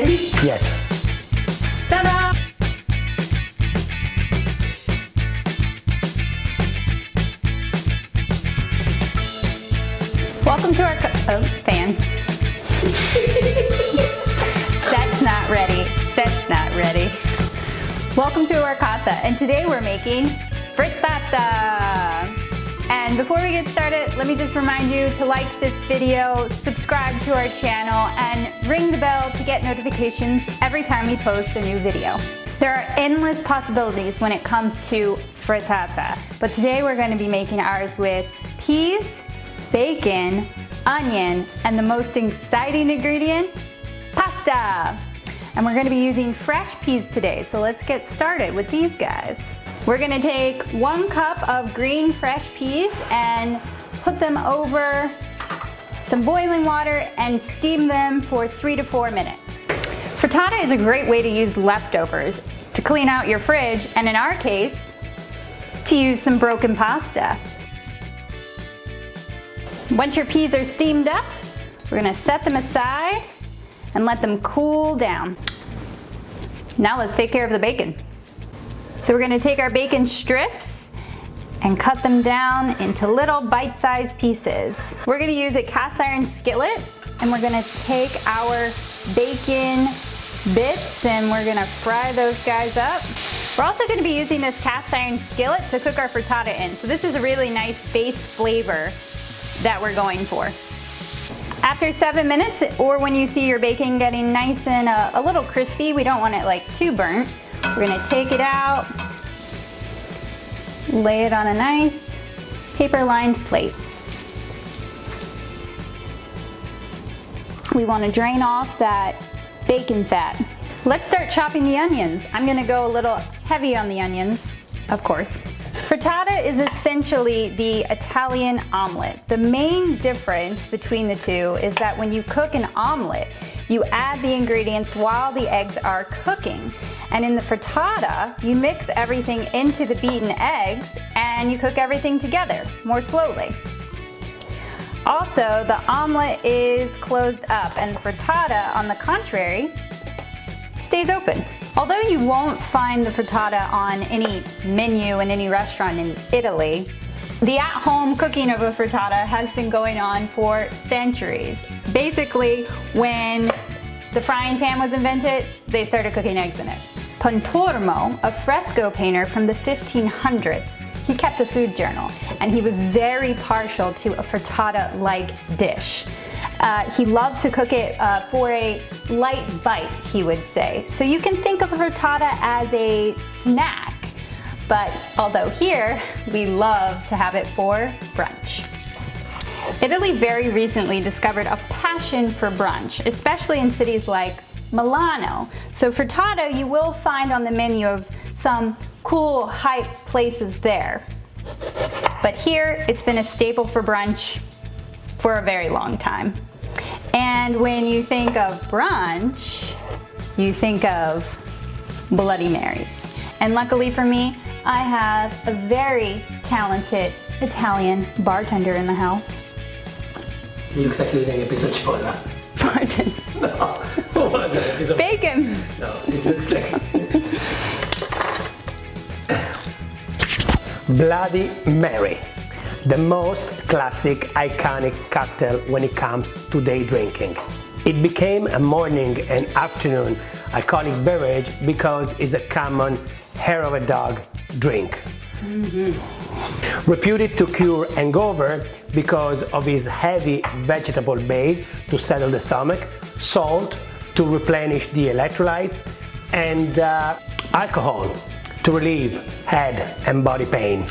Ready? Yes. Ta-da! Welcome to our fan. Set's not ready. Set's not ready. Welcome to our CASA, and today we're making frittata. And before we get started, let me just remind you to like this video, subscribe to our channel, and ring the bell to get notifications every time we post a new video. There are endless possibilities when it comes to frittata, but today we're going to be making ours with peas, bacon, onion, and the most exciting ingredient, pasta. And we're going to be using fresh peas today, so let's get started with these guys. We're going to take 1 cup of green fresh peas and put them over some boiling water and steam them for 3 to 4 minutes. Frittata is a great way to use leftovers, to clean out your fridge, and in our case, to use some broken pasta. Once your peas are steamed up, we're going to set them aside and let them cool down. Now let's take care of the bacon. So we're going to take our bacon strips and cut them down into little bite-sized pieces. We're going to use a cast iron skillet, and we're going to take our bacon bits and we're going to fry those guys up. We're also going to be using this cast iron skillet to cook our frittata in. So this is a really nice base flavor that we're going for. After 7 minutes, or when you see your bacon getting nice and a little crispy, we don't want it like too burnt. We're gonna take it out, lay it on a nice paper-lined plate. We wanna drain off that bacon fat. Let's start chopping the onions. I'm gonna go a little heavy on the onions, of course. Frittata is essentially the Italian omelet. The main difference between the two is that when you cook an omelet, you add the ingredients while the eggs are cooking. And in the frittata, you mix everything into the beaten eggs and you cook everything together more slowly. Also, the omelet is closed up and the frittata, on the contrary, stays open. Although you won't find the frittata on any menu in any restaurant in Italy, the at-home cooking of a frittata has been going on for centuries. Basically, when the frying pan was invented, they started cooking eggs in it. Pontormo, a fresco painter from the 1500s, he kept a food journal, and he was very partial to a frittata-like dish. He loved to cook it for a light bite, he would say. So you can think of a frittata as a snack, but although here, we love to have it for brunch. Italy very recently discovered a passion for brunch, especially in cities like Milano. So frittata you will find on the menu of some cool, hype places there. But here, it's been a staple for brunch for a very long time. And when you think of brunch, you think of Bloody Marys. And luckily for me, I have a very talented Italian bartender in the house. It looks like you're eating a piece of cipolla. Pardon? No. Bacon! No, it looks like... Bloody Mary. The most classic, iconic cocktail when it comes to day drinking. It became a morning and afternoon alcoholic beverage because it's a common hair of a dog drink. Reputed to cure hangover because of its heavy vegetable base to settle the stomach, salt to replenish the electrolytes, and alcohol to relieve head and body pain.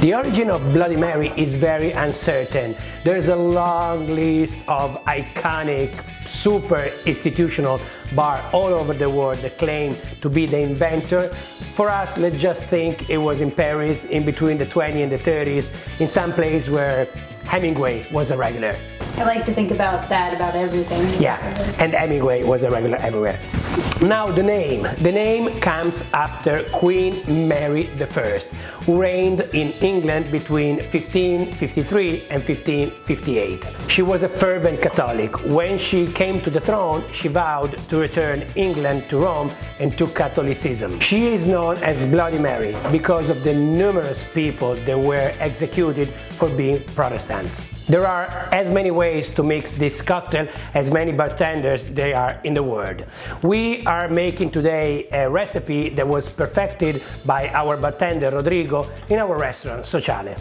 The origin of Bloody Mary is very uncertain. There's a long list of iconic, super institutional bars all over the world that claim to be the inventor. For us, let's just think it was in Paris in between the 20s and the 30s, in some place where Hemingway was a regular. I like to think about that, about everything. Yeah, and Hemingway was a regular everywhere. Now the name. The name comes after Queen Mary I, who reigned in England between 1553 and 1558. She was a fervent Catholic. When she came to the throne, she vowed to return England to Rome and to Catholicism. She is known as Bloody Mary because of the numerous people that were executed for being Protestants. There are as many ways to mix this cocktail as many bartenders there are in the world. We are making today a recipe that was perfected by our bartender Rodrigo in our restaurant Sociale.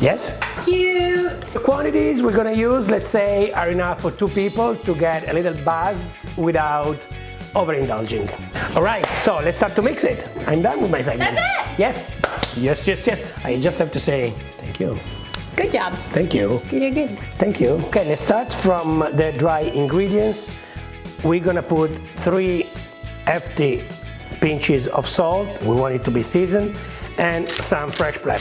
Yes? Cute! The quantities we're gonna use, let's say, are enough for 2 people to get a little buzzed without overindulging. All right, so let's start to mix it. I'm done with my segment. That's it? Yes, yes, yes, yes. I just have to say thank you. Good job. Thank you. You did good. Thank you. Okay, let's start from the dry ingredients. We're gonna put 3 hefty pinches of salt. We want it to be seasoned, and some fresh black.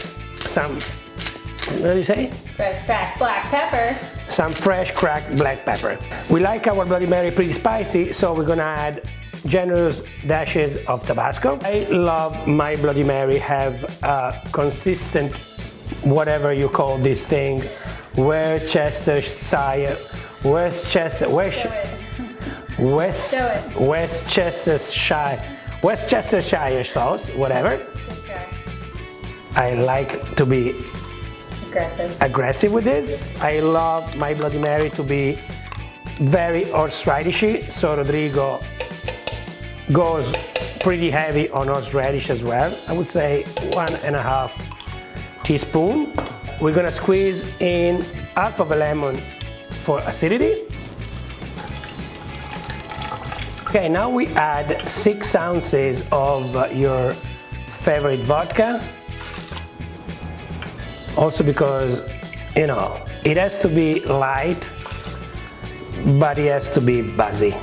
What do you say? Fresh cracked black pepper. Some fresh cracked black pepper. We like our Bloody Mary pretty spicy, so we're gonna add generous dashes of Tabasco. I love my Bloody Mary have a consistent, whatever you call this thing, Worcestershire sauce, whatever. I like to be aggressive with this. I love my Bloody Mary to be very horseradishy, so Rodrigo goes pretty heavy on horseradish as well. I would say 1.5 teaspoons. We're gonna squeeze in half of a lemon for acidity. Okay, now we add 6 ounces of your favorite vodka. Also because, you know, it has to be light, but it has to be buzzy.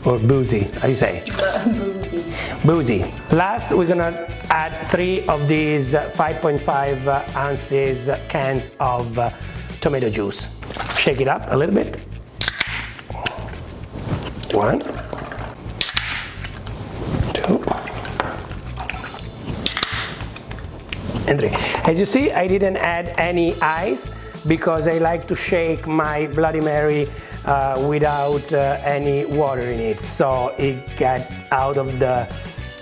Or boozy, how do you say? Boozy. Boozy. Last, we're gonna add 3 of these 5.5 ounces cans of tomato juice. Shake it up a little bit. 1, 2, and 3. As you see, I didn't add any ice because I like to shake my Bloody Mary without any water in it, so it got out of the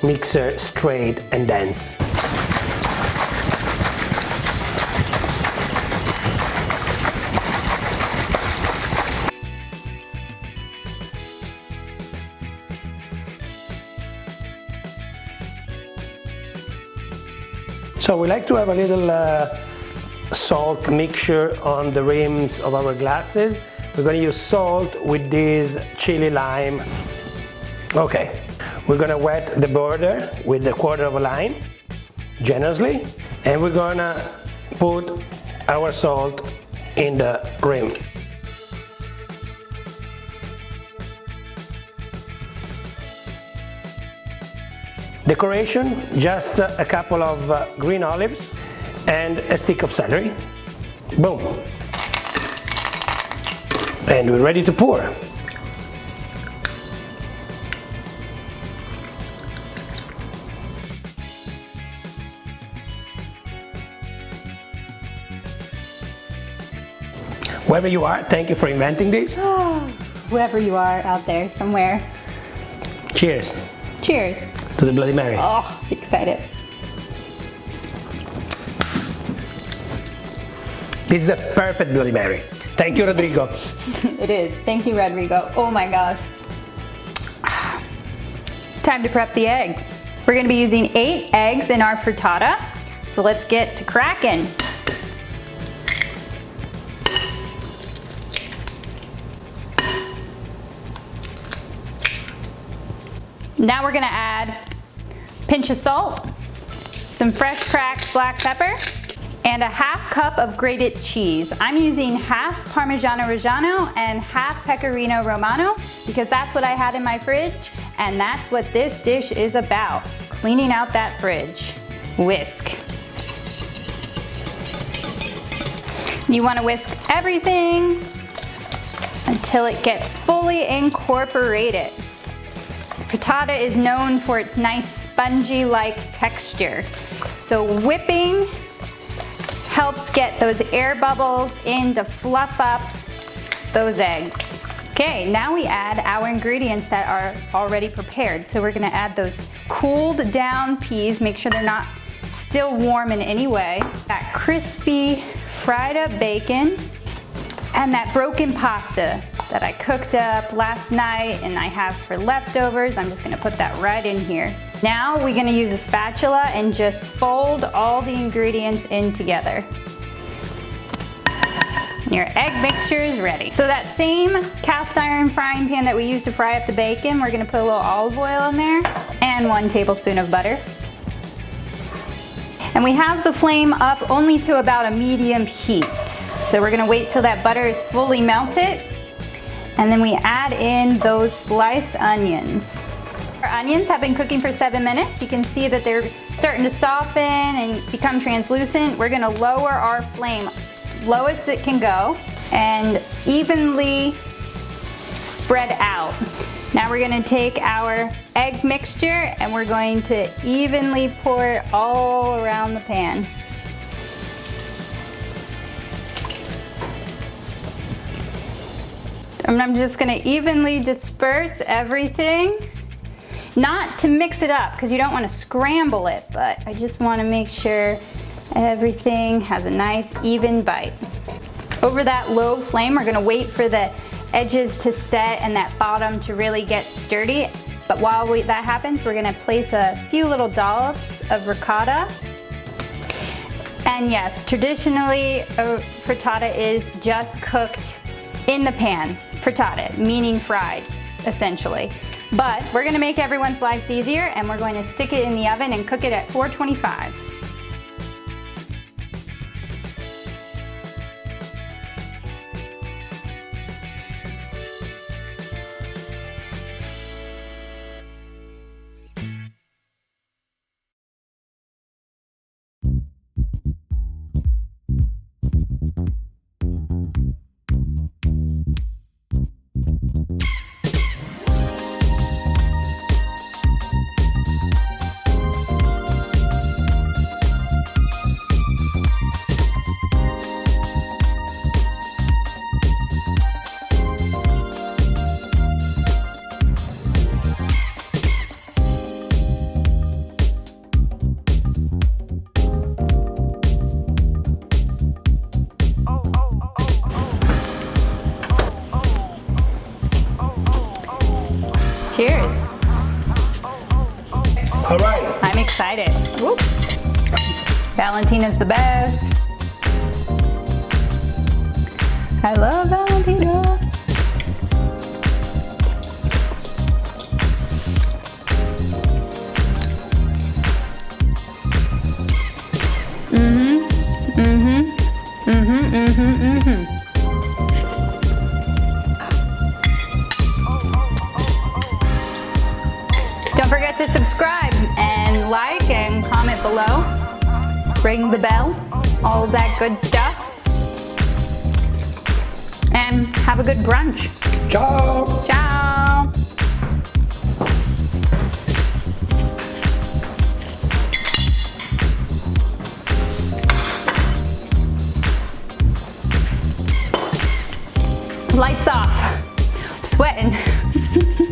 mixer straight and dense. So we like to have a little salt mixture on the rims of our glasses. We're going to use salt with this chili lime. Okay, we're going to wet the border with a quarter of a lime, generously, and we're going to put our salt in the rim. Decoration, just a couple of green olives and a stick of celery. Boom. And we're ready to pour. Whoever you are, thank you for inventing this. Whoever you are out there somewhere. Cheers. Cheers. To the Bloody Mary. Oh, excited. This is a perfect Bloody Mary. Thank you, Rodrigo. It is. Thank you, Rodrigo. Oh my gosh. Time to prep the eggs. We're going to be using 8 eggs in our frittata. So let's get to cracking. Now we're going to add a pinch of salt, some fresh cracked black pepper, and a half cup of grated cheese. I'm using half Parmigiano Reggiano and half Pecorino Romano because that's what I had in my fridge, and that's what this dish is about, cleaning out that fridge. Whisk. You want to whisk everything until it gets fully incorporated. Frittata is known for its nice spongy-like texture. So whipping helps get those air bubbles in to fluff up those eggs. Okay, now we add our ingredients that are already prepared. So we're gonna add those cooled down peas, make sure they're not still warm in any way. That crispy fried up bacon and that broken pasta that I cooked up last night and I have for leftovers. I'm just gonna put that right in here. Now we're gonna use a spatula and just fold all the ingredients in together. Your egg mixture is ready. So that same cast iron frying pan that we used to fry up the bacon, we're gonna put a little olive oil in there and 1 tablespoon of butter. And we have the flame up only to about a medium heat. So we're gonna wait till that butter is fully melted, and then we add in those sliced onions. Our onions have been cooking for 7 minutes. You can see that they're starting to soften and become translucent. We're gonna lower our flame, lowest it can go, and evenly spread out. Now we're gonna take our egg mixture and we're going to evenly pour it all around the pan. And I'm just gonna evenly disperse everything. Not to mix it up, because you don't wanna scramble it, but I just wanna make sure everything has a nice even bite. Over that low flame, we're gonna wait for the edges to set and that bottom to really get sturdy. But while that happens, we're gonna place a few little dollops of ricotta. And yes, traditionally, a frittata is just cooked in the pan. Frittata, meaning fried, essentially. But we're gonna make everyone's lives easier and we're going to stick it in the oven and cook it at 425. Cheers. All right. I'm excited. Woo. Valentina's the best. I love Valentina. Don't forget to subscribe and like and comment below. Ring the bell, all of that good stuff. And have a good brunch. Ciao. Ciao. Lights off. I'm sweating.